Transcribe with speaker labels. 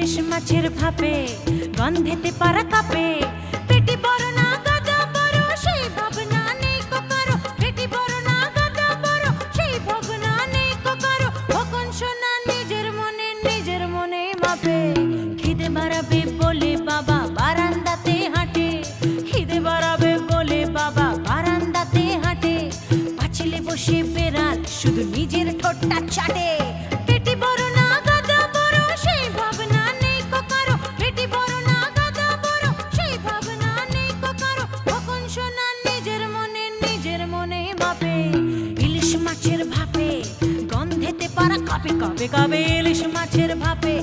Speaker 1: ইলিশ মাছের ভাপে গন্ধেতে পারা কাপে পেটি বড় না গাদা বড় সেই ভাবনা নেই কারো পেটি বড় না গাদা বড় সেই ভাবনা নেই কারো কখন শোনা নিজের মনে মাপে খিদে বাড়াবে বলে বাবা বারান্দাতে হাঁটে খিদে বাড়াবে বলে বাবা বারান্দাতে হাঁটে পাঁচিলে বসে বেড়াল শুধু নিজের ঠোঁটটা চাটে পেটি বড় না গাদা বড় সেই ভাবনা নেই কারো পেটি বড় না গাদা বড় সেই ভাবনা নেই কারো কখন শোনা নিজের মনে মাপে ইলিশ মাছের ভাপে গন্ধেতে পারা কাপে কাপে কাপে ইলিশ মাছের ভাপে